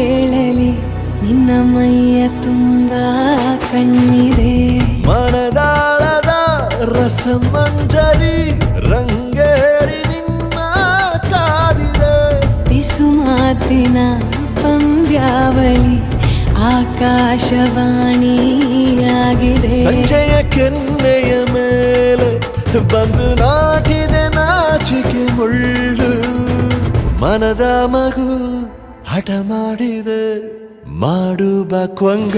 ಹೇಳಲಿ ನಿನ್ನ ಮೈಯ ತುಂಬ ಕಣ್ಣಿದೆ ಮನದಾಳದ ರಸಮಂಜರಿ ರಂಗೇರಿ ನಿನ್ನ ಕಾದಿದೆ ಬಿಸು ಮಾತಿನ ಪಂದ್ಯಾವಳಿ ಆಕಾಶವಾಣಿಯಾಗಿದೆ ಸಂಜೆಯ ಕೆನ್ನೆಯ ಮೇಲೆ ಬಂದು ನಾಟಿದೆ ನಾಚಿಕೆ ಮುಳ್ಳು ಮನದ ಮಗು ಹಠ ಮಾಡಿದೆ ಮಾಡುವ ಕೊಂಗ